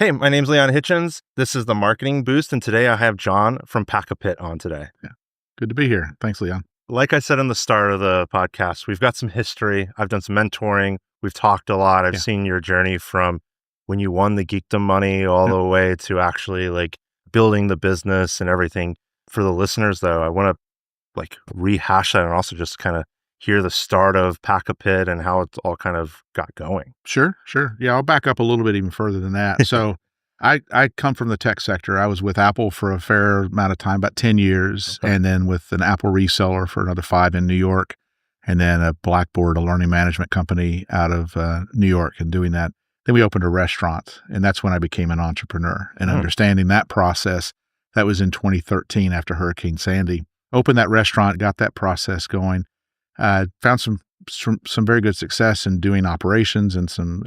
Hey, my name's Leon Hitchens. This is the Marketing Boost, and today I have John from PacAPit on today. Yeah. Good to be here. Thanks, Leon. Like I said in the start of the podcast, we've got some history. I've done some mentoring. We've talked a lot. I've seen your journey from when you won the geekdom money all the way to actually like building the business and everything. For the listeners, though, I want to like rehash that and also just kind of hear the start of PacAPit and how it's all kind of got going. Sure. Yeah, I'll back up a little bit even further than that. So I come from the tech sector. I was with Apple for a fair amount of time, about 10 years, and then with an Apple reseller for another 5 in New York, and then a Blackboard, a learning management company out of New York, and doing that. Then we opened a restaurant, and that's when I became an entrepreneur and understanding that process. That was in 2013 after Hurricane Sandy. Opened that restaurant, got that process going, found some very good success in doing operations and some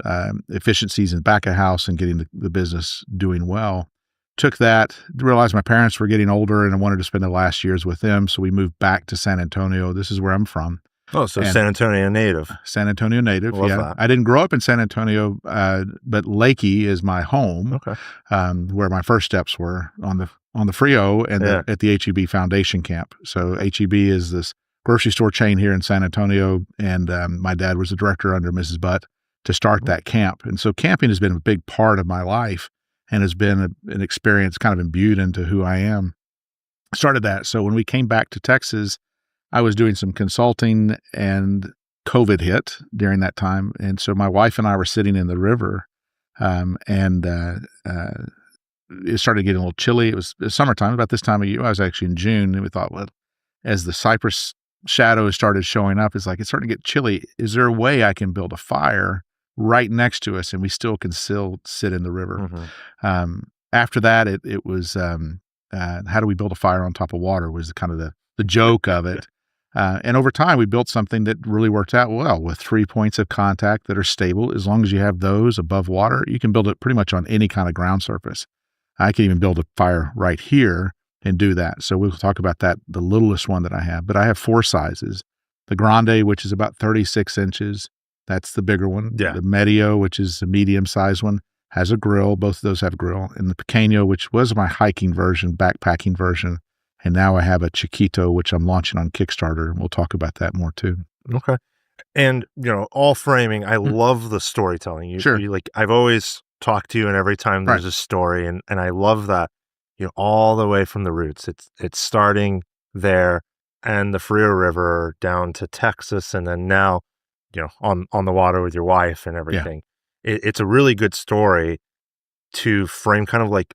efficiencies in back of house and getting the business doing well. Took that, realized my parents were getting older and I wanted to spend the last years with them. So we moved back to San Antonio. This is where I'm from. Oh, so San Antonio native. San Antonio native, Love yeah. that. I didn't grow up in San Antonio, but Lakey is my home, where my first steps were on the Frio and at the HEB Foundation Camp. So HEB is this grocery store chain here in San Antonio, and my dad was the director under Mrs. Butt to start that camp. And so camping has been a big part of my life and has been an experience kind of imbued into who I am. Started that. So when we came back to Texas, I was doing some consulting and COVID hit during that time. And so my wife and I were sitting in the river and it started getting a little chilly. It was summertime, about this time of year. I was actually in June, and we thought, well, as the cypress shadows started showing up, it's like, it's starting to get chilly. Is there a way I can build a fire right next to us and we still can sit in the river? After that, it was, how do we build a fire on top of water was kind of the joke of it. And over time, we built something that really worked out well with 3 points of contact that are stable. As long as you have those above water, you can build it pretty much on any kind of ground surface. I can even build a fire right here and do that. So we'll talk about that, the littlest one that I have. But I have 4 sizes. The Grande, which is about 36 inches. That's the bigger one. Yeah. The Medio, which is a medium-sized one, has a grill. Both of those have a grill. And the Pequeño, which was my hiking version, backpacking version. And now I have a Chiquito, which I'm launching on Kickstarter. And we'll talk about that more too. Okay. And, all framing, I love the storytelling. Sure. I've always talked to you, and every time there's a story, and I love that, all the way from the roots. It's starting there and the Frio River down to Texas, and then now, on the water with your wife and everything. Yeah. It's a really good story to frame kind of like,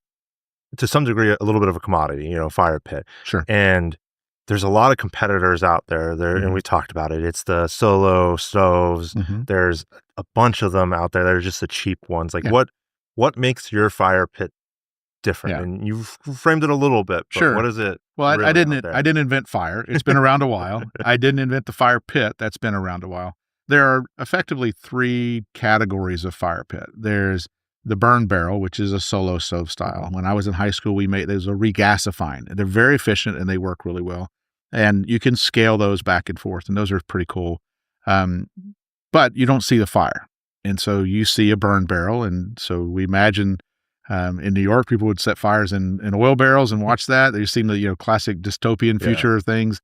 to some degree, a little bit of a commodity, fire pit. Sure. And there's a lot of competitors out there, and we talked about it. It's the solo stoves. There's a bunch of them out there. They're just the cheap ones. Like what makes your fire pit different? Yeah. And you've framed it a little bit, but what is it? Well, really I didn't invent fire. It's been around a while. I didn't invent the fire pit. That's been around a while. There are effectively 3 categories of fire pit. There's the burn barrel, which is a solo stove style. When I was in high school, there's a regasifying. They're very efficient and they work really well. And you can scale those back and forth, and those are pretty cool. But you don't see the fire. And so you see a burn barrel. And so we imagine in New York, people would set fires in oil barrels and watch that. They seem to, classic dystopian future things.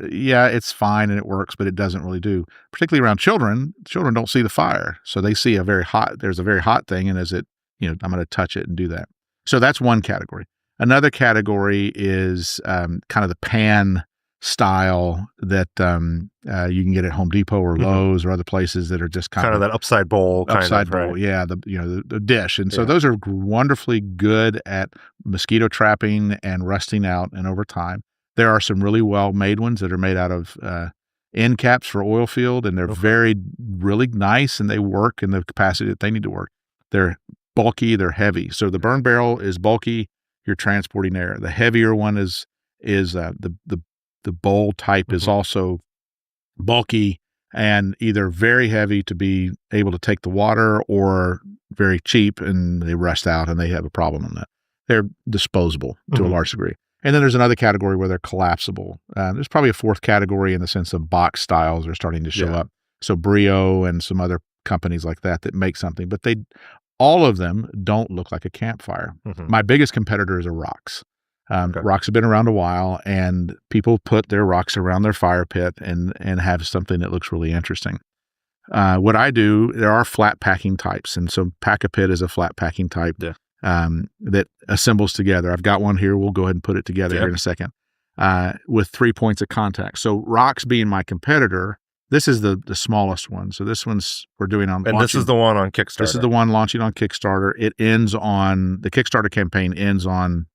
Yeah, it's fine and it works, but it doesn't really do. Particularly around children. Children don't see the fire. So they see there's a very hot thing, and I'm going to touch it and do that. So that's one category. Another category is kind of the pan style that you can get at Home Depot or Lowe's or other places that are just kind of that upside bowl. Right? Yeah, the dish. And so those are wonderfully good at mosquito trapping and rusting out, and over time. There are some really well-made ones that are made out of end caps for oil field, and they're really nice, and they work in the capacity that they need to work. They're bulky, they're heavy. So the burn barrel is bulky. You're transporting air. The heavier one is the bowl type is also bulky and either very heavy to be able to take the water, or very cheap and they rust out and they have a problem on that. They're disposable to a large degree. And then there's another category where they're collapsible. There's probably a 4th category in the sense of box styles are starting to show up. So Brio and some other companies like that make something, but all of them don't look like a campfire. My biggest competitors are rocks. Rocks have been around a while, and people put their rocks around their fire pit and have something that looks really interesting. What I do, there are flat packing types, and so PacAPit is a flat packing type that assembles together. I've got one here. We'll go ahead and put it together here in a second with 3 points of contact. So rocks being my competitor, this is the smallest one. So this one's we're doing on and launching, this is the one on Kickstarter. This is the one launching on Kickstarter. It ends on the Kickstarter campaign ends on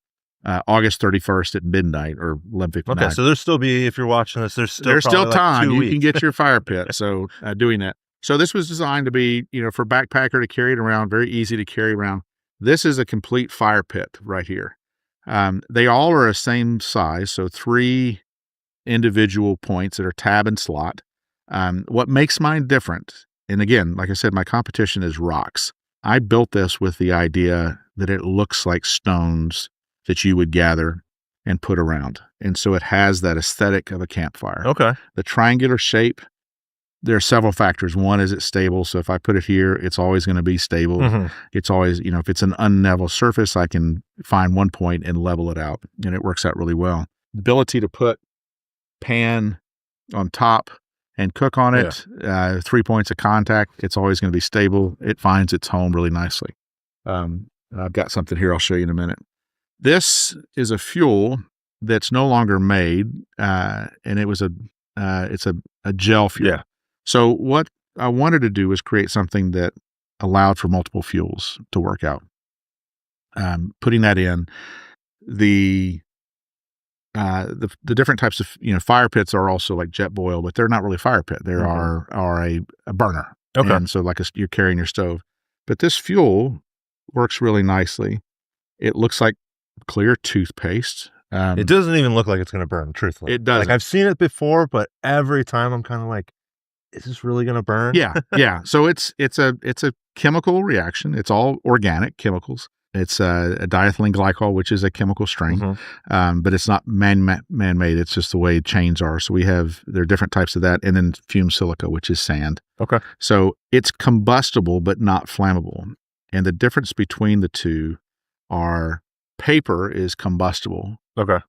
August 31st at midnight or 11:59. Okay, so there's still if you're watching this, there's still time. Like you can get your fire pit. So doing that. So this was designed to be, for backpacker to carry it around, very easy to carry around. This is a complete fire pit right here. They all are the same size, so 3 individual points that are tab and slot. What makes mine different, and again, like I said, my competition is rocks. I built this with the idea that it looks like stones that you would gather and put around. And so it has that aesthetic of a campfire. Okay. The triangular shape, there are several factors. One is it's stable. So if I put it here, it's always going to be stable. It's always, if it's an unlevel surface, I can find one point and level it out. And it works out really well. The ability to put pan on top and cook on it, 3 points of contact, it's always going to be stable. It finds its home really nicely. I've got something here I'll show you in a minute. This is a fuel that's no longer made, and it's a gel fuel. Yeah. So what I wanted to do was create something that allowed for multiple fuels to work out. Putting that in, the different types of fire pits are also like jet boil, but they're not really fire pit. They are a burner. Okay. And so you're carrying your stove, but this fuel works really nicely. It looks like clear toothpaste. It doesn't even look like it's going to burn, truthfully. It doesn't. Like I've seen it before, but every time I'm kind of like, is this really going to burn? Yeah. So it's a chemical reaction. It's all organic chemicals. It's a diethylene glycol, which is a chemical strain, but it's not man-made. It's just the way chains are. So there are different types of that, and then fumed silica, which is sand. Okay. So it's combustible but not flammable. And the difference between the two are paper is combustible. Okay.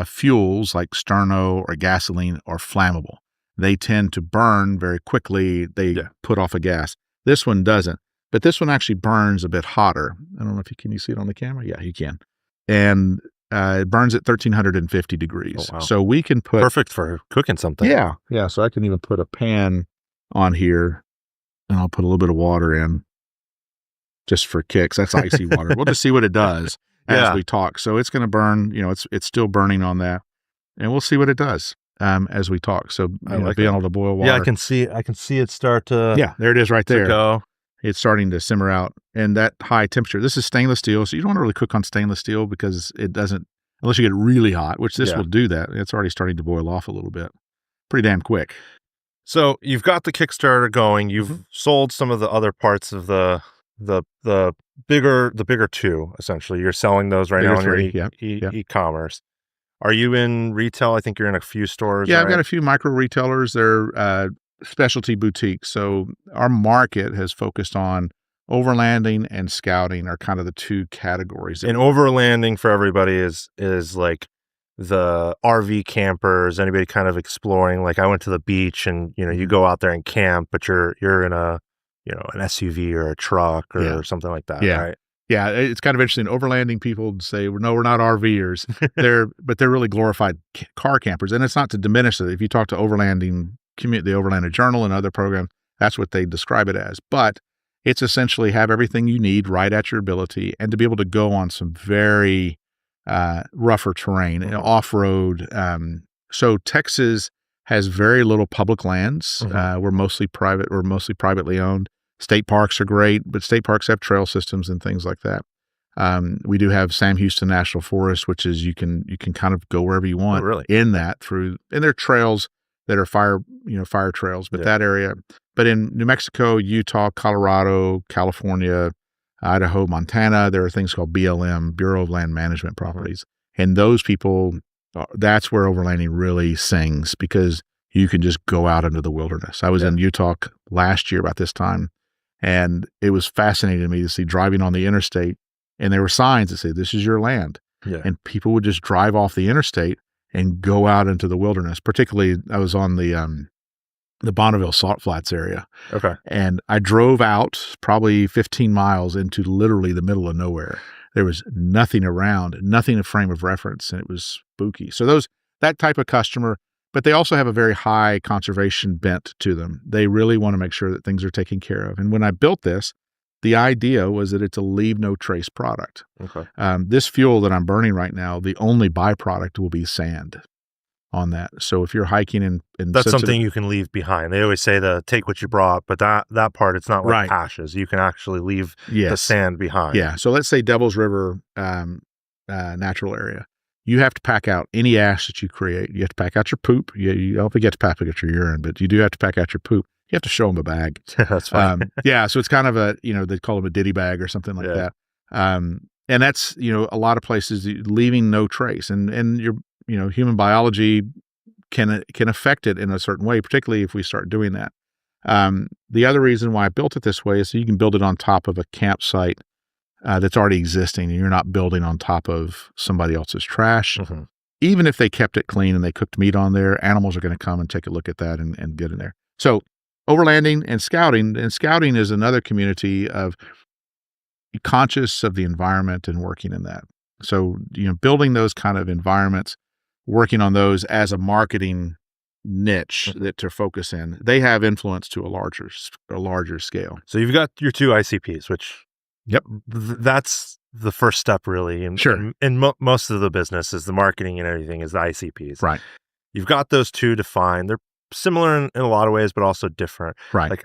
Fuels like sterno or gasoline are flammable. They tend to burn very quickly. They put off a gas. This one doesn't. But this one actually burns a bit hotter. I don't know if you see it on the camera? Yeah, you can. And it burns at 1,350 degrees. Oh, wow. So we can put... Perfect for cooking something. Yeah. So I can even put a pan on here, and I'll put a little bit of water in just for kicks. That's icy water. We'll just see what it does as we talk. So it's going to burn. It's still burning on that. And we'll see what it does as we talk. So being able to boil water. Yeah, I can see it start to... Yeah, there it is right there. Go. It's starting to simmer out, and that high temperature. This is stainless steel, so you don't want to really cook on stainless steel because it doesn't, unless you get really hot, which this will do that. It's already starting to boil off a little bit, pretty damn quick. So you've got the Kickstarter going. You've sold some of the other parts of the bigger two. Essentially, you're selling those right now on your e-commerce. Are you in retail? I think you're in a few stores. Yeah, I've got a few micro retailers. They're specialty boutiques. So our market has focused on overlanding and scouting are kind of the two categories. And overlanding for everybody is like the RV campers, anybody kind of exploring. Like I went to the beach and, you go out there and camp, but you're in an SUV or a truck or something like that. Yeah. Right? Yeah. It's kind of interesting. Overlanding people say, well, no, we're not RVers. But they're really glorified car campers. And it's not to diminish it. If you talk to overlanding the Overlander Journal and other programs, that's what they describe it as. But it's essentially have everything you need right at your ability and to be able to go on some very rougher terrain, off-road. So Texas has very little public lands. We're mostly private. We're mostly privately owned. State parks are great, but state parks have trail systems and things like that. We do have Sam Houston National Forest, which is you can kind of go wherever you want in that and there are trails that are fire trails, but that area. But in New Mexico, Utah, Colorado, California, Idaho, Montana, there are things called BLM, Bureau of Land Management properties. And those people, that's where overlanding really sings because you can just go out into the wilderness. I was in Utah last year about this time, And it was fascinating to me to see driving on the interstate, and there were signs that said, "This is your land." Yeah. And people would just drive off the interstate and go out into the wilderness. Particularly, I was on the Bonneville Salt Flats area. Okay. And I drove out probably 15 miles into literally the middle of nowhere. There was nothing around, nothing a frame of reference, and it was spooky. So that type of customer, but they also have a very high conservation bent to them. They really want to make sure that things are taken care of. And when I built this, the idea was that it's a leave no trace product. Okay. This fuel that I'm burning right now, the only byproduct will be sand on that. So if you're hiking in that's something you can leave behind. They always say to take what you brought, but that part, it's not like ashes. You can actually leave the sand behind. Yeah. So let's say Devil's River natural area. You have to pack out any ash that you create. You have to pack out your poop. You don't forget to pack out your urine, but you do have to pack out your poop. You have to show them a bag. That's fine. Yeah. So it's kind of they call them a ditty bag or something like that. And that's, a lot of places leaving no trace, and your, human biology can affect it in a certain way, particularly if we start doing that. The other reason why I built it this way is so you can build it on top of a campsite that's already existing, and you're not building on top of somebody else's trash. Mm-hmm. Even if they kept it clean and they cooked meat on there, animals are going to come and take a look at that and get in there. So overlanding and scouting is another community of conscious of the environment and working in that. So, building those kind of environments, working on those as a marketing niche that to focus in, they have influence to a larger scale. So you've got your 2 ICPs, which that's the first step really. In most of the business is the marketing and everything is the ICPs. Right. You've got those 2 defined. They're similar in a lot of ways, but also different. Right. Like,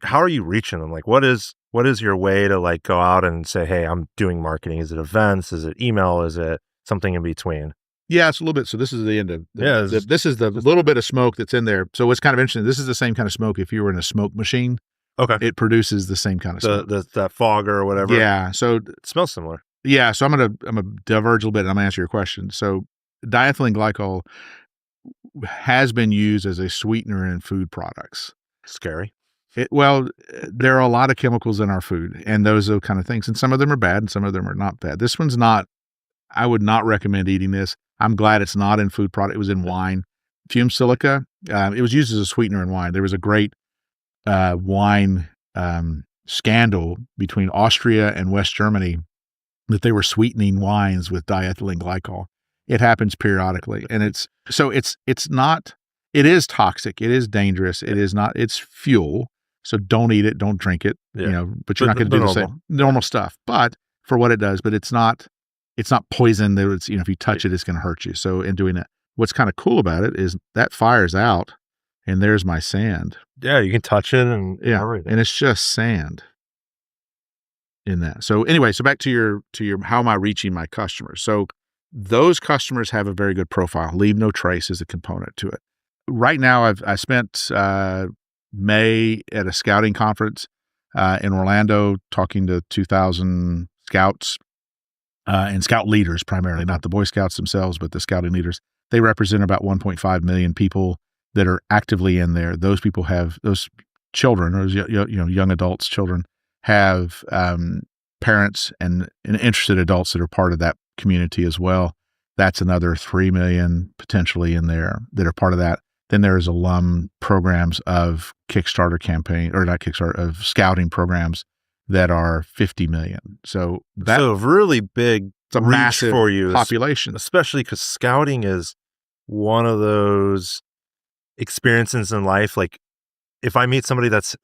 how are you reaching them? Like, what is your way to like go out and say, hey, I'm doing marketing? Is it events? Is it email? Is it something in between? Yeah, it's a little bit. So this is the end of this is the little bit of smoke that's in there. So what's kind of interesting, this is the same kind of smoke if you were in a smoke machine. Okay. It produces the same kind of smoke. That fog or whatever. Yeah. So it smells similar. Yeah. So I'm gonna diverge a little bit and I'm gonna answer your question. So diethylene glycol has been used as a sweetener in food products. Scary. There are a lot of chemicals in our food, and those are kind of things. And some of them are bad and some of them are not bad. This one's not. I would not recommend eating this. I'm glad it's not in food product. It was in wine. Fumed silica. It was used as a sweetener in wine. There was a great wine scandal between Austria and West Germany that they were sweetening wines with diethylene glycol. It happens periodically, and it's not. It is toxic. It is dangerous. It is not. It's fuel. So don't eat it. Don't drink it. But you're not going to do the same normal stuff. But for what it does, but it's not poison. That it's if you touch it, it's going to hurt you. So in doing that, what's kind of cool about it is that fires out, and there's my sand. Yeah, you can touch it and everything. And it's just sand in that. So anyway, so back to your how am I reaching my customers? So those customers have a very good profile. Leave no trace is a component to it. Right now, I spent May at a scouting conference in Orlando talking to 2,000 scouts and scout leaders primarily, not the Boy Scouts themselves, but the scouting leaders. They represent about 1.5 million people that are actively in there. Those people have those children, or young adults, children have parents and interested adults that are part of that community as well. That's another 3 million potentially in there that are part of that. Then there's alum programs of Kickstarter campaign, or not Kickstarter, of scouting programs that are 50 million. So that's a really big it's a reach massive for you, population. Especially because scouting is one of those experiences in life. Like if I meet somebody that's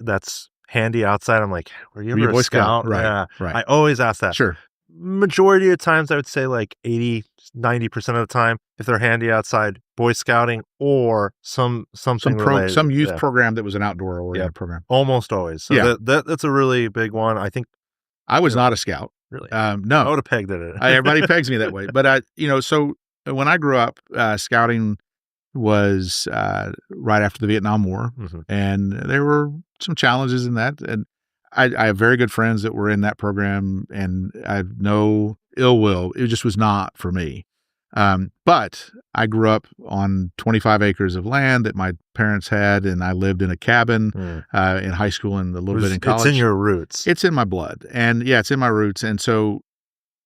handy outside, I'm like, were you ever a Boy Scout? Right, yeah. Right. I always ask that. Sure. Majority of times, I would say like 80-90% of the time, if they're handy outside, Boy Scouting or something related. Some youth program that was an outdoor oriented program. Almost always. So that's a really big one. I think I was not a scout. Really? No. I would have pegged it. Everybody pegs me that way. But so when I grew up, scouting was right after the Vietnam War, and there were some challenges in that. And I have very good friends that were in that program, and I have no ill will. It just was not for me. But I grew up on 25 acres of land that my parents had, and I lived in a cabin in high school and a little bit in college. It's in your roots. It's in my blood. And yeah, it's in my roots. And so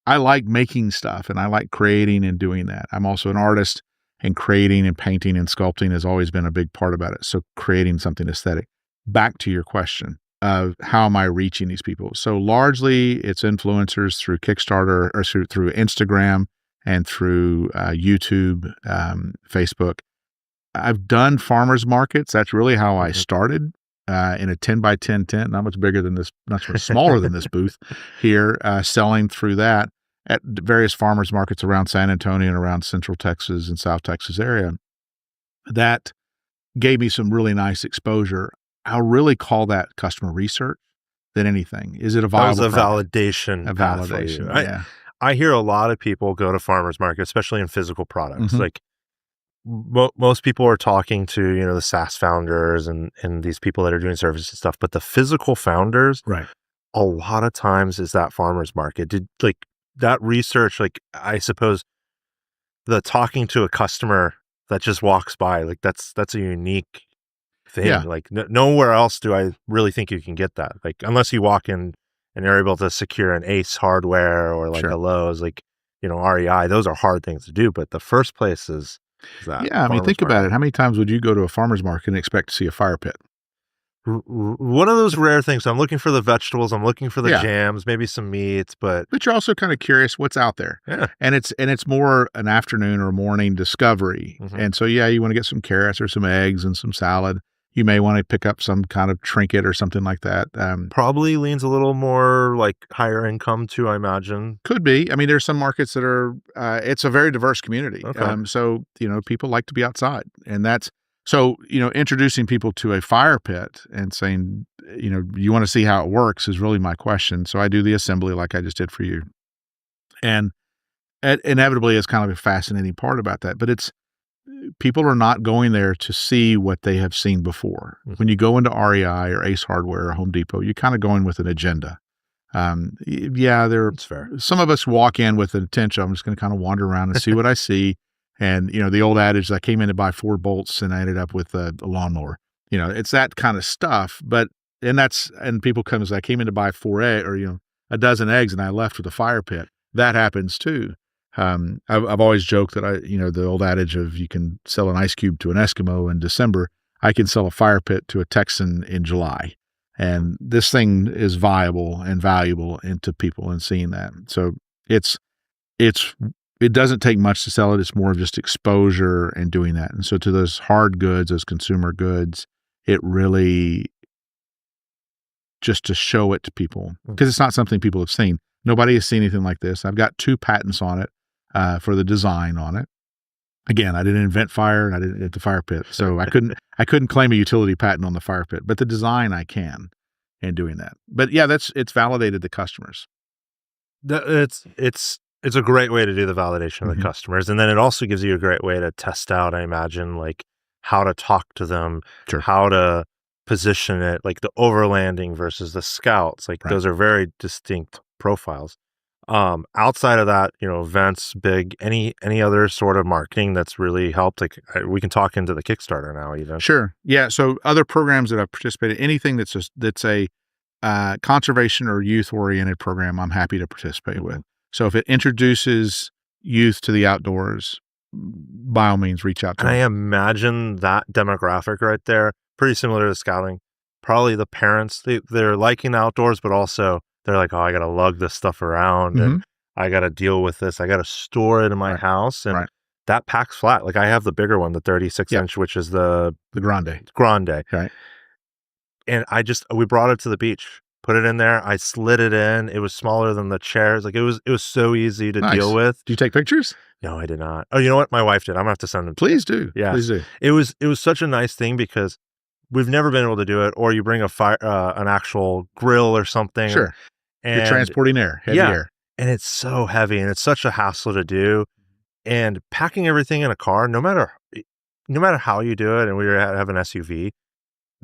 I like making stuff and I like creating and doing that. I'm also an artist, and creating and painting and sculpting has always been a big part about it. So creating something aesthetic. Back to your question of how am I reaching these people? So largely it's influencers through Kickstarter or through Instagram and through YouTube, Facebook. I've done farmers markets. That's really how I started in a 10 by 10 tent, not much bigger than this, not much smaller than this booth here, selling through that at various farmers markets around San Antonio and around Central Texas and South Texas area. That gave me some really nice exposure. I'll really call that customer research than anything. Is it a viable That was a product? validation. A validation, yeah. I hear a lot of people go to farmers market, especially in physical products. Like most people are talking to, the SaaS founders and these people that are doing services and stuff, but the physical founders, right, a lot of times is that farmers market. Did that research, I suppose the talking to a customer that just walks by, that's a unique thing. Yeah. Nowhere else do I really think you can get that. Unless you walk in and you're able to secure an Ace Hardware or a Lowe's, REI, those are hard things to do. But the first place is that. Yeah. I mean, think about it. How many times would you go to a farmer's market and expect to see a fire pit? One of those rare things. I'm looking for the vegetables. I'm looking for the jams, maybe some meats, but you're also kind of curious what's out there. Yeah. And it's more an afternoon or morning discovery. And so, you want to get some carrots or some eggs and some salad. You may want to pick up some kind of trinket or something like that. Probably leans a little more higher income too, I imagine. Could be. I mean, there's some markets that are, it's a very diverse community. Okay. So, people like to be outside, and that's, so, introducing people to a fire pit and saying, you want to see how it works is really my question. So I do the assembly like I just did for you. And inevitably it's kind of a fascinating part about that, but people are not going there to see what they have seen before. When you go into REI or Ace Hardware or Home Depot, you're kind of going with an agenda. That's fair. Some of us walk in with an intention. I'm just going to kind of wander around and see what I see. And, the old adage, I came in to buy 4 bolts and I ended up with a lawnmower. It's that kind of stuff. And people come and say, I came in to buy 4 eggs or, a dozen eggs and I left with a fire pit. That happens too. I've always joked that the old adage of you can sell an ice cube to an Eskimo in December. I can sell a fire pit to a Texan in July. And this thing is viable and valuable into people and seeing that. So it doesn't take much to sell it. It's more of just exposure and doing that. And so to those hard goods, those consumer goods, it really just to show it to people because it's not something people have seen. Nobody has seen anything like this. I've got 2 patents on it for the design on it. Again, I didn't invent fire and I didn't invent the fire pit. So I couldn't claim a utility patent on the fire pit, but the design I can in doing that. But yeah, it's validated the customers. It's a great way to do the validation of the customers. And then it also gives you a great way to test out, I imagine, how to talk to them, how to position it, the overlanding versus the scouts. Those are very distinct profiles. Outside of that, events, big, any other sort of marketing that's really helped? We can talk into the Kickstarter now even. Sure. Yeah. So other programs that I've participated, anything that's a conservation or youth oriented program, I'm happy to participate with. So if it introduces youth to the outdoors, by all means, reach out to them. I imagine that demographic right there, pretty similar to scouting. Probably the parents, they're liking outdoors, but also they're like, oh, I got to lug this stuff around and I got to deal with this. I got to store it in my house. And that packs flat. I have the bigger one, the 36-inch, which is the Grande. Right. And we brought it to the beach. Put it in there. I slid it in. It was smaller than the chairs. It was so easy to deal with. Do you take pictures? No, I did not. Oh, you know what? My wife did. I'm gonna have to send them. Please do. Yeah, please do. It was such a nice thing because we've never been able to do it. Or you bring a fire, an actual grill or something. Sure. And you're transporting heavy air, and it's so heavy and it's such a hassle to do. And packing everything in a car, no matter how you do it, and we have an SUV.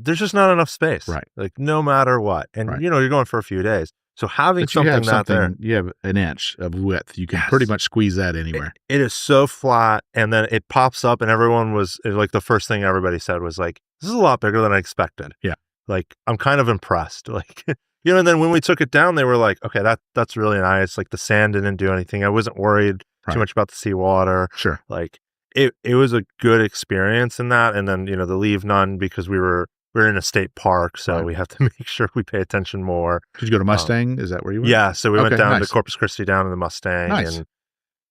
There's just not enough space. Right. No matter what. And, you're going for a few days. So having something there, you have an inch of width. You can pretty much squeeze that anywhere. It is so flat, and then it pops up, and like the first thing everybody said was like, "This is a lot bigger than I expected." Yeah, like I'm kind of impressed. Like, and then when we took it down, they were like, "Okay, that's really nice." Like the sand didn't do anything. I wasn't worried too much about the seawater. Sure, like it was a good experience in that, and then the leave none because we're in a state park, so we have to make sure we pay attention more. Did you go to Mustang? Is that where you went? Yeah, so we went down to Corpus Christi, down in the Mustang, and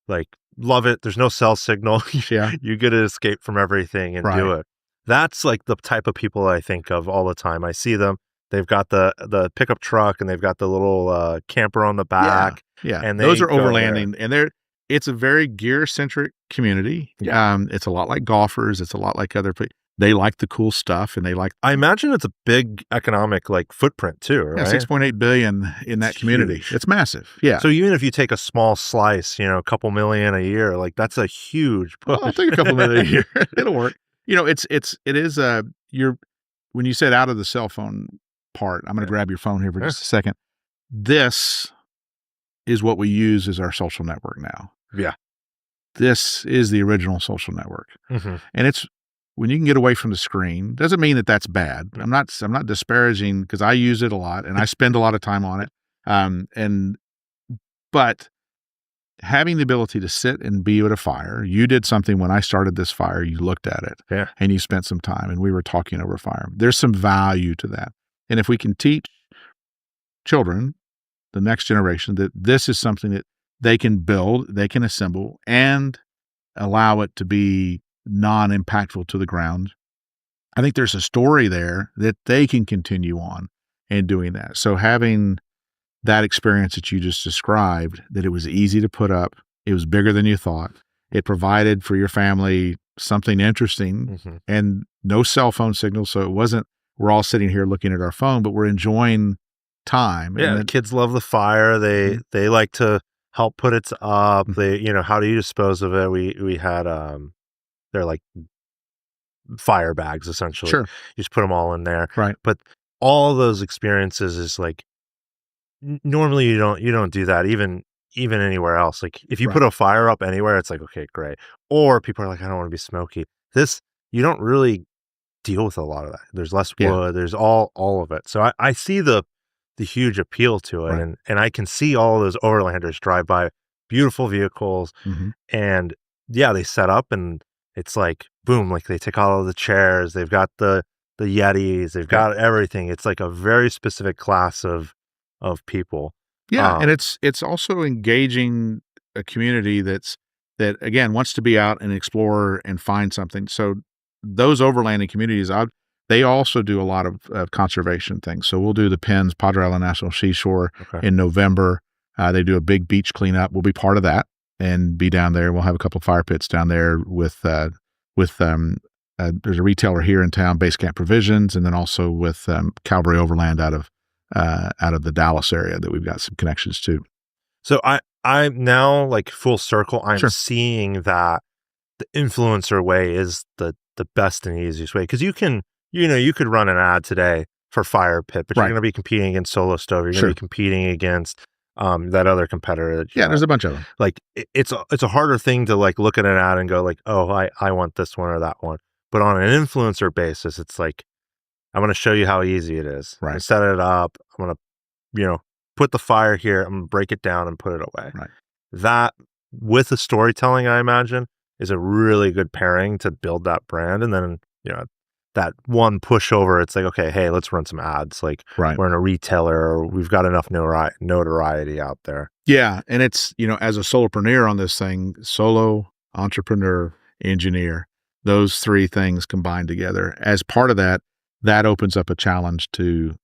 like love it. There's no cell signal. You get to escape from everything and do it. That's like the type of people I think of all the time. I see them. They've got the pickup truck, and they've got the little camper on the back. Yeah, and those are overlanding, and it's a very gear-centric community. Yeah. It's a lot like golfers. It's a lot like other people. They like the cool stuff, and I imagine it's a big economic footprint too, right? Yeah, 6.8 billion in that community. Huge. It's massive. Yeah. So even if you take a small slice, a couple million a year, like that's a huge push. Well, I'll take a couple million a year. It'll work. It is when you said out of the cell phone part, I'm going to grab your phone here for just a second. This is what we use as our social network now. Yeah. This is the original social network. Mm-hmm. And it's when you can get away from the screen, doesn't mean that that's bad. I'm not disparaging, because I use it a lot and I spend a lot of time on it. But having the ability to sit and be at a fire, you did something when I started this fire, you looked at it and you spent some time and we were talking over fire. There's some value to that. And if we can teach children, the next generation, that this is something that they can build, they can assemble, and allow it to be non-impactful to the ground, I think there's a story there that they can continue on and doing that. So having that experience that you just described, that it was easy to put up, it was bigger than you thought, it provided for your family something interesting, and no cell phone signal. So it wasn't, we're all sitting here looking at our phone, but we're enjoing time. Yeah, the kids love the fire. They like to help put it up. They, how do you dispose of it? We had they're like fire bags essentially. Sure. You just put them all in there. Right. But all those experiences is like normally you don't do that even anywhere else. Like if you put a fire up anywhere, it's like, okay, great. Or people are like, I don't want to be smoky. This, you don't really deal with a lot of that. There's less wood. There's all of it. So I see the huge appeal to it, and I can see all those overlanders drive by, beautiful vehicles, and they set up, and it's like boom, like they take all of the chairs, they've got the Yetis, they've got everything. It's like a very specific class of people. Yeah, and it's also engaging a community that again wants to be out and explore and find something. So those overlanding communities, they also do a lot of conservation things. So we'll do the Pins, Padre Island National Seashore in November. They do a big beach cleanup. We'll be part of that and be down there. We'll have a couple of fire pits down there with there's a retailer here in town, Base Camp Provisions, and then also with Calvary Overland out of the Dallas area that we've got some connections to. So I'm now like full circle. I'm seeing that the influencer way is the best and easiest way, because you could run an ad today for fire pit, but you're going to be competing against Solo Stove. You're going to be competing against that other competitor. There's a bunch of them. Like it's a harder thing to like look at an ad and go like, oh, I want this one or that one. But on an influencer basis, it's like, I'm going to show you how easy it is. Right. I'm set it up. I'm going to, put the fire here. I'm going to break it down and put it away. Right. That with the storytelling, I imagine, is a really good pairing to build that brand. And then, that one pushover, it's like, okay, hey, let's run some ads. Like we're in a retailer, or we've got enough notoriety out there. Yeah. And it's, as a solopreneur on this thing, solo, entrepreneur, engineer, those three things combined together. As part of that opens up a challenge to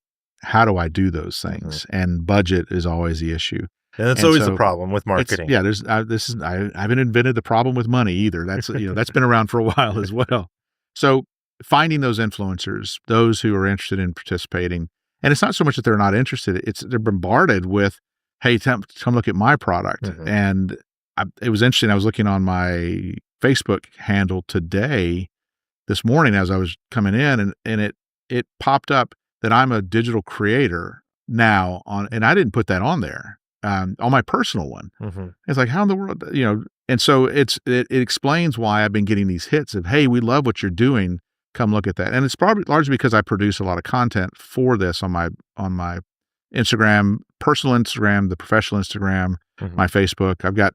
how do I do those things? And budget is always the issue. And it's always the problem with marketing. I haven't invented the problem with money either. That's, that's been around for a while as well. So finding those influencers, those who are interested in participating, and it's not so much that they're not interested, they're bombarded with, hey, come look at my product. And it was interesting. I was looking on my Facebook handle this morning as I was coming in, and it popped up that I'm a digital creator now and I didn't put that on there, on my personal one. It's like, how in the world, and so it explains why I've been getting these hits of, hey, we love what you're doing. Come look at that. And it's probably largely because I produce a lot of content for this on my Instagram, personal Instagram, the professional Instagram, my Facebook. I've got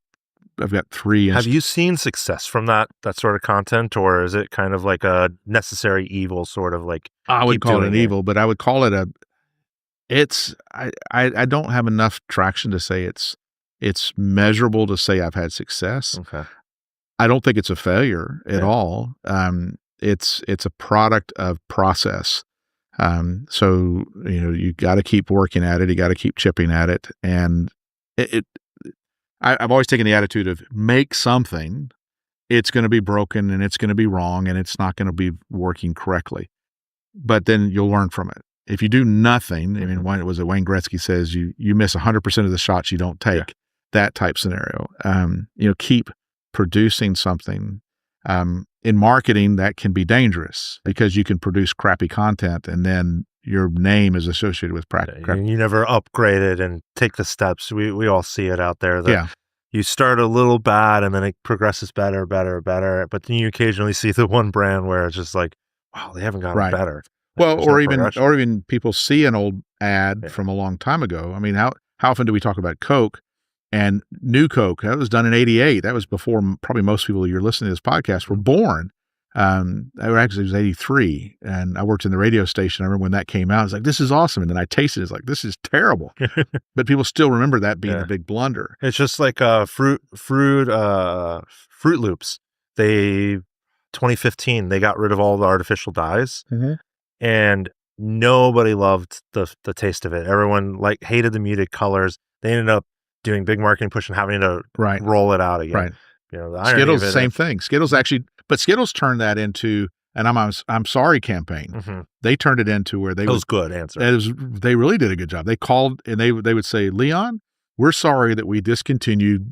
3. Have you seen success from that sort of content, or is it kind of like a necessary evil, sort of like? I would call it an evil, but I would call it I don't have enough traction to say it's measurable to say I've had success. Okay. I don't think it's a failure at all. It's a product of process. So, you got to keep working at it. You got to keep chipping at it. And I've always taken the attitude of make something, it's going to be broken and it's going to be wrong and it's not going to be working correctly, but then you'll learn from it. If you do nothing, I mean, Wayne Gretzky says you miss 100% of the shots you don't take, that type scenario. Keep producing something. In marketing, that can be dangerous because you can produce crappy content and then your name is associated with crap. You never upgrade it and take the steps. We all see it out there. You start a little bad and then it progresses better. But then you occasionally see the one brand where it's just like, wow, they haven't gotten better. Well, or even people see an old ad from a long time ago. I mean, how often do we talk about Coke and new Coke? That was done in '88. That was before probably most people you're listening to this podcast were born. Actually, it was '83, and I worked in the radio station. I remember when that came out. I was like, "This is awesome," and then I tasted it. It's like, "This is terrible," but people still remember that being a big blunder. It's just like Fruit Loops. 2015, they got rid of all the artificial dyes, and nobody loved the taste of it. Everyone hated the muted colors. They ended up doing big marketing push and having to roll it out again. Right. Skittles, the same thing. Skittles but Skittles turned that into an I'm sorry campaign. They turned it into where was good answer. They really did a good job. They called and they would say, Leon, we're sorry that we discontinued,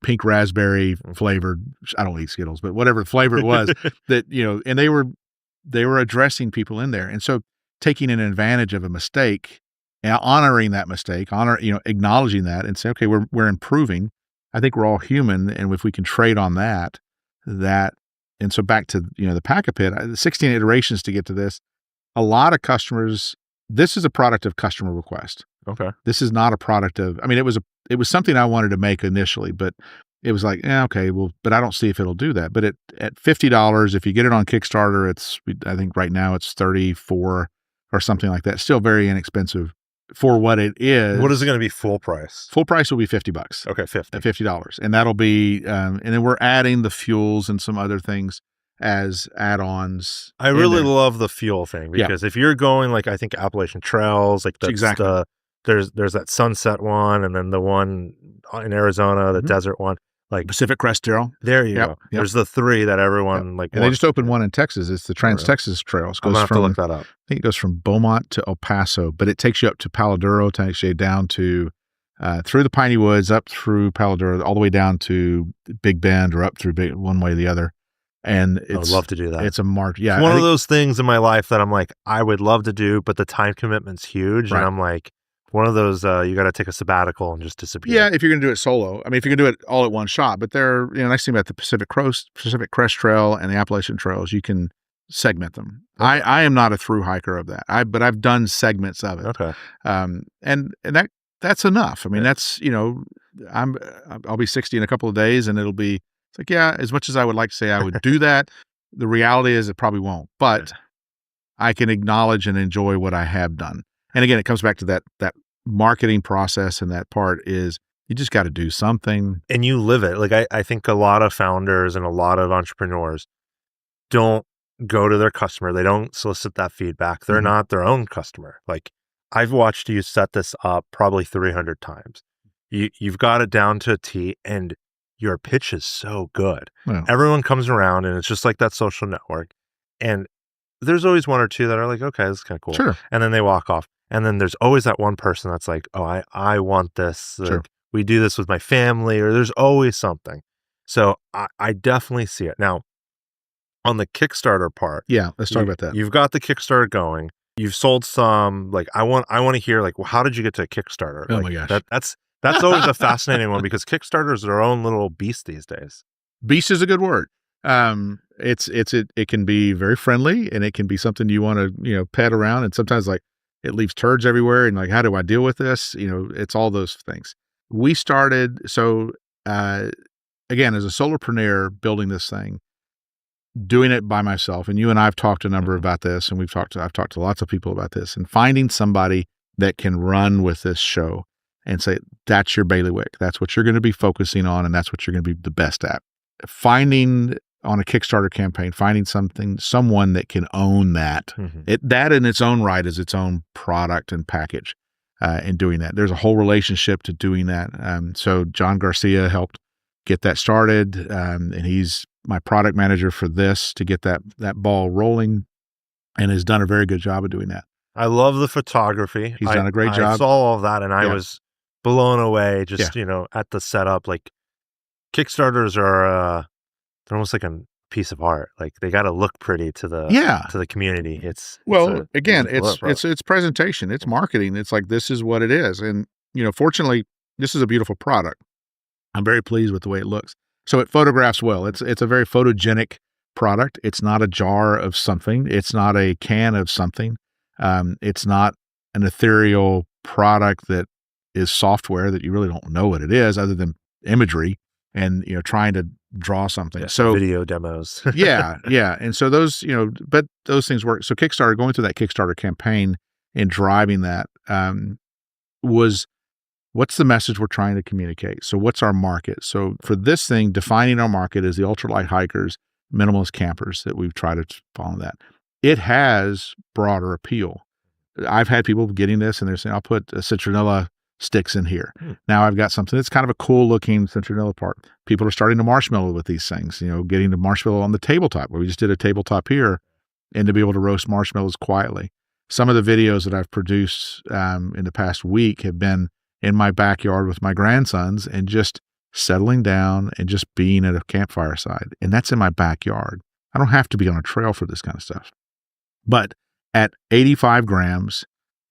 pink raspberry flavored. I don't eat Skittles, but whatever flavor it was that, and they were addressing people in there. And so taking an advantage of a mistake, honoring that mistake, acknowledging that and say, okay, we're improving. I think we're all human. And if we can trade on that, and so back to, the PacAPit, 16 iterations to get to this, a lot of customers, this is a product of customer request. Okay. This is not a product of, I mean, it was something I wanted to make initially, but it was like, okay, well, but I don't see if it'll do that. But at $50, if you get it on Kickstarter, I think right now it's $34 or something like that. Still very inexpensive for what it is. What is it going to be full price? Full price will be $50. Okay, $50. And that'll be, and then we're adding the fuels and some other things as add-ons. I really love the fuel thing because if you're going I think Appalachian Trails, there's that Sunset one and then the one in Arizona, the desert one. Pacific Crest Trail. There you go. Yep. There's the 3 that everyone and they just opened one in Texas. It's the Trans-Texas Trail. It goes to look that up. I think it goes from Beaumont to El Paso, but it takes you up to Palo Duro, takes you down to through the Piney Woods, up through Palo Duro, all the way down to Big Bend or up through one way or the other. And I would love to do that. It's a mark. Yeah. It's one of those things in my life that I'm like, I would love to do, but the time commitment's huge. Right. And I'm like, one of those, you got to take a sabbatical and just disappear. Yeah, if you're going to do it solo. I mean, if you're going to do it all at one shot, but nice thing about the Pacific Crest Trail and the Appalachian Trails, you can segment them. Okay. I am not a through hiker of that. But I've done segments of it. Okay. And that's enough. I mean, that's, I'll be 60 in a couple of days and it's like, yeah, as much as I would like to say I would do that, the reality is it probably won't, but I can acknowledge and enjoy what I have done. And again, it comes back to that marketing process, and that part is you just got to do something. And you live it. I think a lot of founders and a lot of entrepreneurs don't go to their customer. They don't solicit that feedback. They're not their own customer. I've watched you set this up probably 300 times. You've got it down to a T, and your pitch is so good. Wow. Everyone comes around, and it's just like that social network. And there's always one or two that are like, okay, this is kind of cool. Sure. And then they walk off. And then there's always that one person that's like, oh, I want this. Sure. We do this with my family, or there's always something. So I definitely see it. Now, on the Kickstarter part. Yeah, let's talk about that. You've got the Kickstarter going. you've sold some. Like I want to hear like, well, how did you get to Kickstarter? Oh like, my gosh, that's always a fascinating one because Kickstarter is their own little beast these days. Beast is a good word. It can be very friendly, and it can be something you want to pet around, and sometimes like it leaves turds everywhere, and like how do I deal with this? It's all those things. We started again as a solopreneur building this thing, doing it by myself, and you and I've talked a number about this, and I've talked to lots of people about this, and finding somebody that can run with this show and say that's your bailiwick, that's what you're going to be focusing on, and that's what you're going to be the best at. Finding on a Kickstarter campaign, finding someone that can own that, that in its own right is its own product and package, and doing that. There's a whole relationship to doing that. So John Garcia helped get that started, and he's my product manager for this to get that ball rolling, and has done a very good job of doing that. I love the photography. He's done a great job. I saw all of that, and I was blown away just at the setup. Like Kickstarters are they're almost like a piece of art. Like they got to look pretty to the community. It's presentation, it's marketing. It's like, this is what it is. And, fortunately this is a beautiful product. I'm very pleased with the way it looks. So it photographs well. It's a very photogenic product. It's not a jar of something. It's not a can of something. It's not an ethereal product that is software that you really don't know what it is other than imagery and, trying to draw something. So video demos. yeah. And so those, but those things work. So Kickstarter, going through that Kickstarter campaign and driving that, was what's the message we're trying to communicate? So what's our market? So for this thing, defining our market is the ultralight hikers, minimalist campers that we've tried to follow that. It has broader appeal. I've had people getting this and they're saying, I'll put a citronella sticks in here. Now I've got something that's kind of a cool looking citronella part. People are starting to marshmallow with these things, getting the marshmallow on the tabletop, where we just did a tabletop here, and to be able to roast marshmallows quietly. Some of the videos that I've produced in the past week have been in my backyard with my grandsons and just settling down and just being at a campfire side. And that's in my backyard. I don't have to be on a trail for this kind of stuff. But at 85 grams,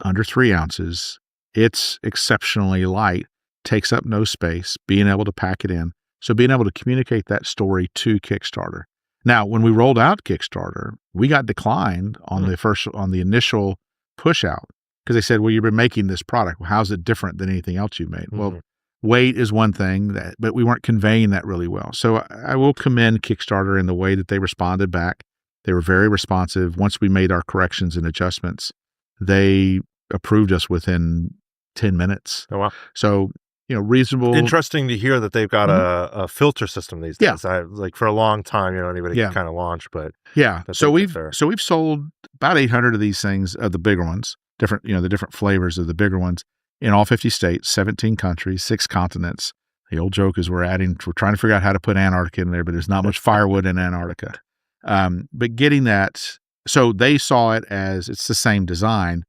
under 3 ounces, it's exceptionally light, takes up no space, being able to pack it in. So being able to communicate that story to Kickstarter. Now, when we rolled out Kickstarter, we got declined on the initial push out, because they said, well, you've been making this product. Well, how's it different than anything else you've made? Well, weight is one thing, but we weren't conveying that really well. So I will commend Kickstarter in the way that they responded back. They were very responsive. Once we made our corrections and adjustments, they approved us within 10 minutes. Oh, wow. So, reasonable. Interesting to hear that they've got a filter system these days. Like for a long time, anybody can kind of launch, but So we've sold about 800 of these things, of the bigger ones, different, the different flavors of the bigger ones, in all 50 states, 17 countries, 6 continents. The old joke is we're trying to figure out how to put Antarctica in there, but there's not much firewood in Antarctica. But getting that, so they saw it as it's the same design.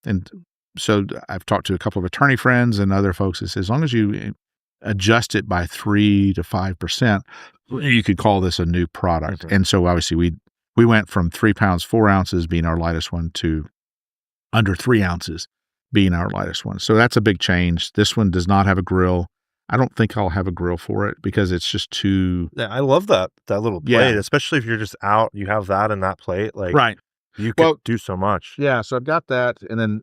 And so I've talked to a couple of attorney friends and other folks that say, as long as you adjust it by 3 to 5%, you could call this a new product. And so obviously we went from 3 pounds, 4 ounces being our lightest one to under 3 ounces being our lightest one. So that's a big change. This one does not have a grill. I don't think I'll have a grill for it because it's just too. Yeah, I love that little plate, especially if you're just out, you have that in that plate. Like, right. You could do so much. Yeah. So I've got that. And then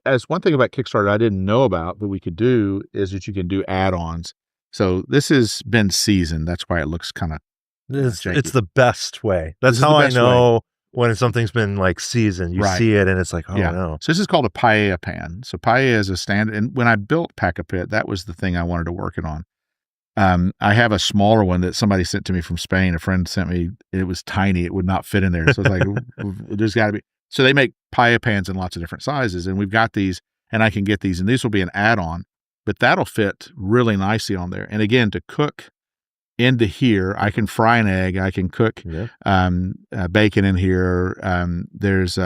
as one thing about Kickstarter I didn't know about, but we could do, is that you can do add-ons. So this has been seasoned. That's why it looks kind of it's the best way. That's how I know when something's been like seasoned. You see it and it's like, oh no. So this is called a paella pan. So paella is a standard. And when I built PacAPit, that was the thing I wanted to work it on. I have a smaller one that somebody sent to me from Spain. A friend sent me. It was tiny. It would not fit in there. So it's like, there's got to be. So they make paella pans in lots of different sizes, and we've got these, and I can get these, and these will be an add-on, but that'll fit really nicely on there. And again, to cook into here, I can fry an egg. I can cook bacon in here. There's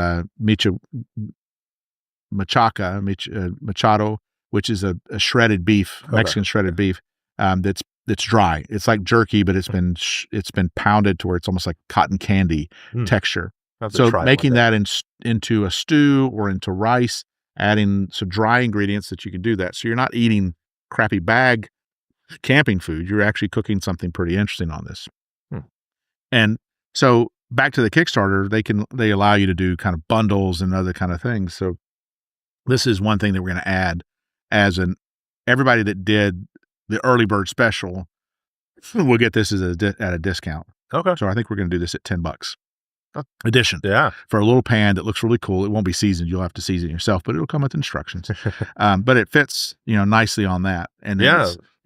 machado, which is a shredded beef, Mexican shredded beef. That's dry. It's like jerky, but it's been pounded to where it's almost like cotton candy texture. So making that into a stew or into rice, adding some dry ingredients that you can do that. So you're not eating crappy bag camping food. You're actually cooking something pretty interesting on this. And so back to the Kickstarter, they allow you to do kind of bundles and other kind of things. So this is one thing that we're going to add everybody that did the early bird special will get this at a discount. Okay. So I think we're going to do this at $10 edition. Yeah. For a little pan that looks really cool. It won't be seasoned. You'll have to season it yourself, but it'll come with instructions. But it fits, nicely on that. And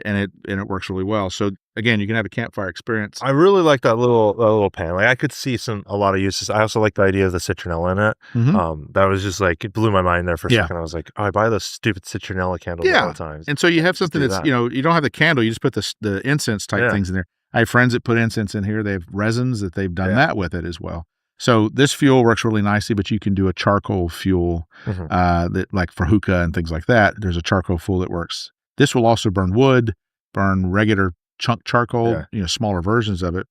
it works really well. So again, you can have a campfire experience. I really like that little pan. Like I could see a lot of uses. I also like the idea of the citronella in it. Mm-hmm. That was just like, it blew my mind there for a second. I was like, oh, I buy those stupid citronella candles all the time. And so you have something that's, you don't have the candle, you just put the incense type things in there. I have friends that put incense in here. They have resins that they've done that with it as well. So this fuel works really nicely, but you can do a charcoal fuel that, like for hookah and things like that. There's a charcoal fuel that works. This will also burn wood, burn regular chunk charcoal, smaller versions of it.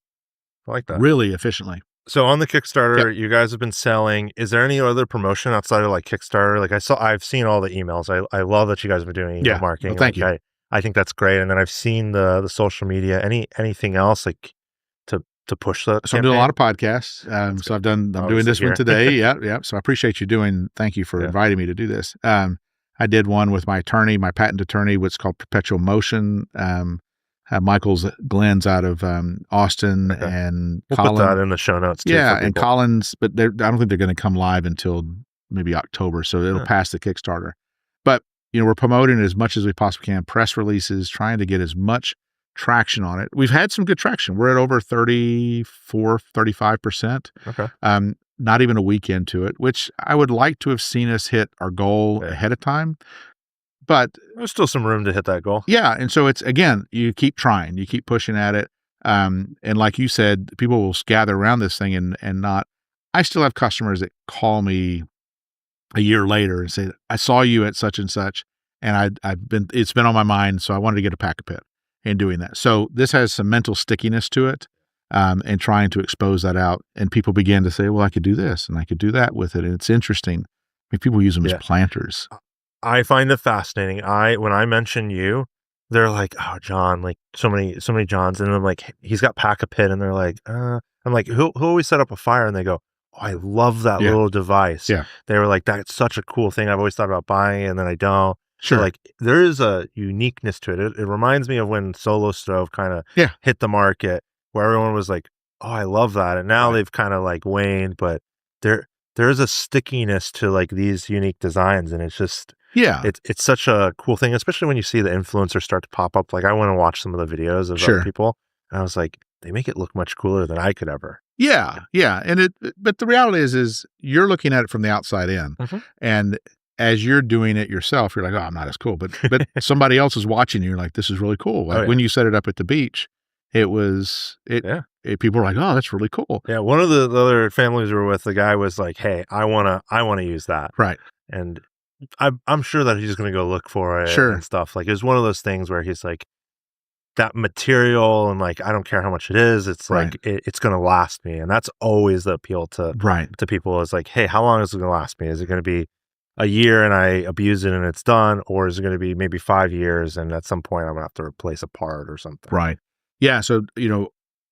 I like that. Really efficiently. So on the Kickstarter, you guys have been selling. Is there any other promotion outside of like Kickstarter? Like I've seen all the emails. I love that you guys have been doing email marketing. Well, thank you. I think that's great. And then I've seen the social media. Anything else like to push the So I'm doing a lot of podcasts. So I'm doing this one today. Yeah. So I appreciate you thank you for inviting me to do this. I did one with my patent attorney, what's called Perpetual Motion. Glenn's out of Austin, and we'll Colin. Put that in the show notes too. Yeah, and Collins, but I don't think they're going to come live until maybe October, so it'll pass the Kickstarter. But we're promoting it as much as we possibly can, press releases, trying to get as much traction on it. We've had some good traction. We're at over 35%. Okay. Not even a week into it, which I would like to have seen us hit our goal ahead of time. But there's still some room to hit that goal. Yeah. And so it's, again, you keep trying, you keep pushing at it. And like you said, people will gather around this thing and not. I still have customers that call me a year later and say, I saw you at such and such, and it's been on my mind. So I wanted to get a PacAPit in doing that. So this has some mental stickiness to it, and trying to expose that out. And people begin to say, well, I could do this and I could do that with it. And it's interesting. I mean, people use them as planters. I find it fascinating. When I mention you, they're like, oh, John, like so many Johns. And I'm like, he's got PacAPit. And they're like, I'm like, who always set up a fire? And they go, oh, I love that little device. Yeah. They were like, that's such a cool thing. I've always thought about buying it, and then I don't. Sure. So like there is a uniqueness to it. It reminds me of when Solo Stove kind of hit the market, where everyone was like, oh, I love that. And now they've kind of like waned, but there is a stickiness to like these unique designs. And it's just, it's such a cool thing, especially when you see the influencers start to pop up. Like I went and watched some of the videos of other people, and I was like, they make it look much cooler than I could ever. Yeah. And but the reality is you're looking at it from the outside in, and as you're doing it yourself, you're like, oh, I'm not as cool. But somebody else is watching you. You're like, this is really cool. Like when you set it up at the beach, people were like, oh, that's really cool. Yeah. One of the other families we were with, the guy was like, hey, I want to use that. Right. And I'm sure that he's going to go look for it and stuff. Like it was one of those things where he's like, that material, and like, I don't care how much it is. It's like, it's going to last me. And that's always the appeal to people, is like, hey, how long is it going to last me? Is it going to be a year and I abuse it and it's done? Or is it going to be maybe 5 years and at some point I'm going to have to replace a part or something? Right. Yeah. So,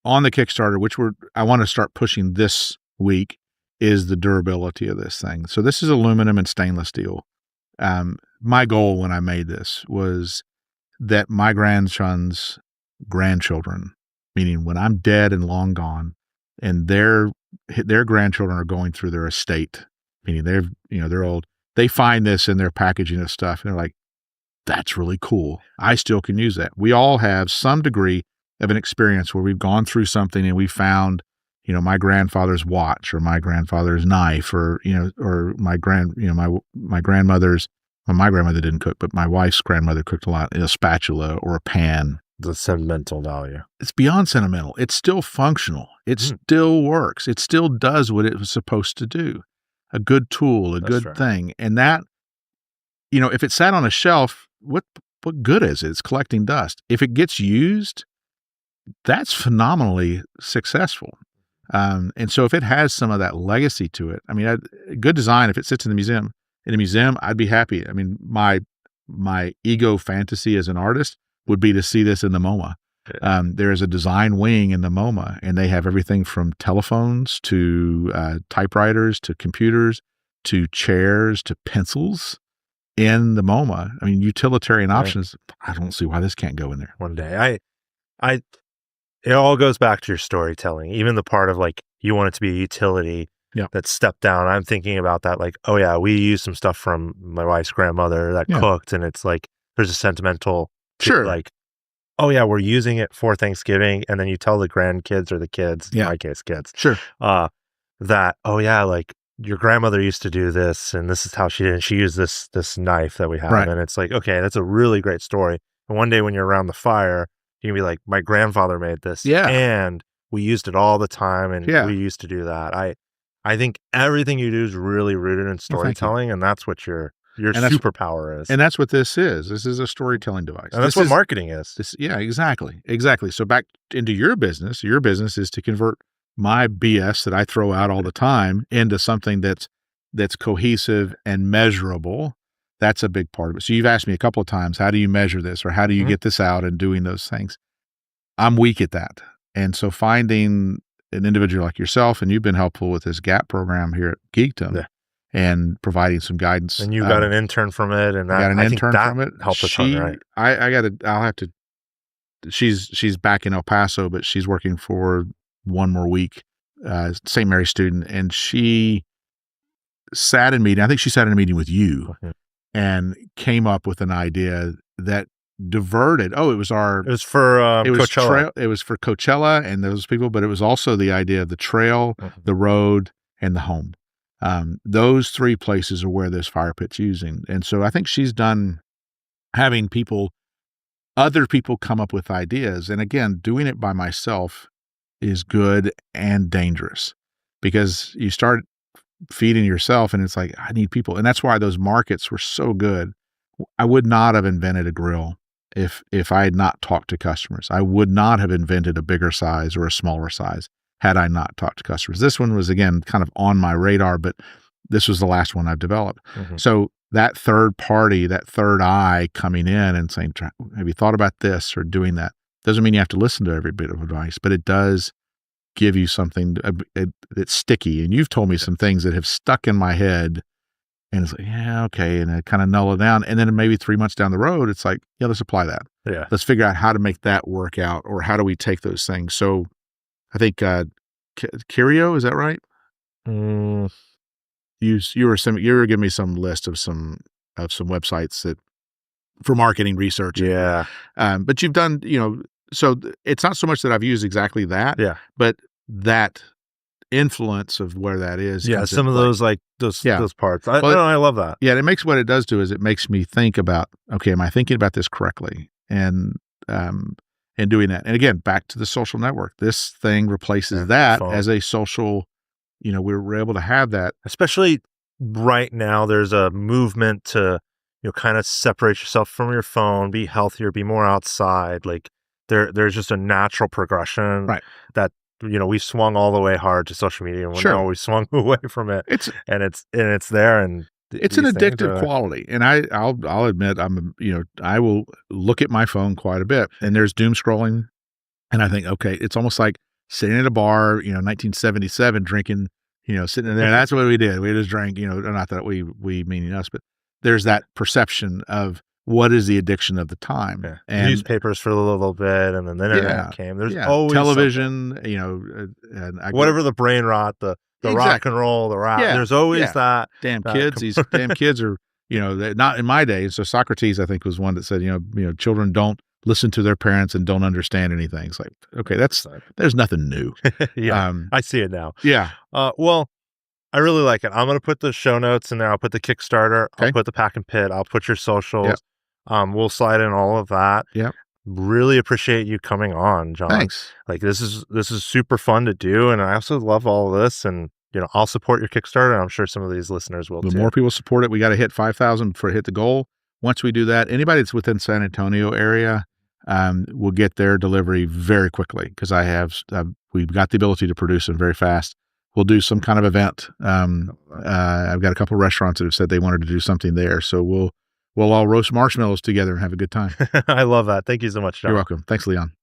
on the Kickstarter, which I want to start pushing this week, is the durability of this thing. So this is aluminum and stainless steel. My goal when I made this was that my grandson's grandchildren, meaning when I'm dead and long gone, and their grandchildren are going through their estate, meaning they're old, they find this in their packaging of stuff, and they're like, that's really cool. I still can use that. We all have some degree of an experience where we've gone through something and we found, my grandfather's watch, or my grandfather's knife, or my grandmother's. Well, my grandmother didn't cook, but my wife's grandmother cooked a lot. A spatula or a pan. The sentimental value. It's beyond sentimental. It's still functional. It still works. It still does what it was supposed to do. A good tool, good thing. And that, if it sat on a shelf, what good is it? It's collecting dust. If it gets used, that's phenomenally successful. And so if it has some of that legacy to it, I mean, good design, if it sits in a museum, I'd be happy. I mean, my ego fantasy as an artist would be to see this in the MoMA. There is a design wing in the MoMA, and they have everything from telephones to typewriters to computers to chairs to pencils in the MoMA. I mean, utilitarian options. I don't see why this can't go in there. One day, it all goes back to your storytelling. Even the part of like you want it to be a utility that's stepped down. I'm thinking about that. Like, oh yeah, we used some stuff from my wife's grandmother that cooked, and it's like there's a sentimental, like, oh yeah, we're using it for Thanksgiving, and then you tell the grandkids or the kids, in my case, kids, that oh yeah, like your grandmother used to do this, and this is how she did it. She used this knife that we have, and it's like, okay, that's a really great story. And one day when you're around the fire, you can be like, my grandfather made this, and we used it all the time, and we used to do that. I think everything you do is really rooted in storytelling, and that's what your superpower is. And that's what this is. This is a storytelling device. And that's what marketing is. Exactly. So back into your business is to convert my BS that I throw out all the time into something that's cohesive and measurable. That's a big part of it. So you've asked me a couple of times, how do you measure this, or how do you get this out and doing those things? I'm weak at that. And so finding an individual like yourself, and you've been helpful with this GAP program here at Geekdom and providing some guidance. And you got an intern from it, and I think that helped a ton, right? I'll have to, she's back in El Paso, but she's working for one more week, St. Mary's student. And she sat in a meeting, I think she sat in a meeting with you and came up with an idea that diverted. It was for Coachella. It was for Coachella and those people, but it was also the idea of the trail, the road, and the home. Those three places are where this fire pit's using. And so I think she's done having other people come up with ideas. And again, doing it by myself is good and dangerous, because you start feeding yourself and it's like, I need people. And that's why those markets were so good. I would not have invented a grill if I had not talked to customers. I would not have invented a bigger size or a smaller size had I not talked to customers. This one was, again, kind of on my radar, but this was the last one I've developed. So that third party, that third eye coming in and saying, have you thought about this or doing that? Doesn't mean you have to listen to every bit of advice, but it does give you something that's sticky. And you've told me some things that have stuck in my head, and it's like, yeah, okay. And I kind of null it down. And then maybe 3 months down the road, it's like, yeah, let's apply that. Yeah. Let's figure out how to make that work out, or how do we take those things? So I think, Curio, is that right? You were giving me some list of some websites that for marketing research. Yeah. But you've done, so it's not so much that I've used exactly that, but that influence of where that is. Yeah. Some of those, like those parts. I love that. Yeah. And what it does do is it makes me think about, okay, am I thinking about this correctly? And doing that. And again, back to the social network, this thing replaces that as a social, we're able to have that. Especially right now, there's a movement to, kind of separate yourself from your phone, be healthier, be more outside. Like there's just a natural progression that, we've swung all the way hard to social media, and now we swung away from it. It's there, and it's an addictive quality. And I'll admit, I will look at my phone quite a bit, and there's doom scrolling. And I think, okay, it's almost like sitting at a bar, 1977, drinking, sitting in there. That's what we did. We just drank, not that we meaning us, but there's that perception of what is the addiction of the time. Yeah. And newspapers for a little bit, and then the internet came. There's always television, and whatever the brain rot, the rock and roll, the rap. There's always that. Damn kids. These damn kids are, not in my day. So Socrates, I think, was one that said, children don't listen to their parents and don't understand anything. It's like, okay, there's nothing new. I see it now. Yeah. Well, I really like it. I'm going to put the show notes in there. I'll put the Kickstarter. Okay. I'll put the PacAPit. I'll put your socials. Yep. We'll slide in all of that. Yep. Really appreciate you coming on, John. Thanks. Like this is super fun to do, and I also love all of this. And I'll support your Kickstarter, and I'm sure some of these listeners will too. The more people support it, we got to hit 5,000 for hit the goal. Once we do that, anybody that's within San Antonio area, will get their delivery very quickly because we've got the ability to produce them very fast. We'll do some kind of event. I've got a couple of restaurants that have said they wanted to do something there, so we'll all roast marshmallows together and have a good time. I love that. Thank you so much, John. You're welcome. Thanks, Leon.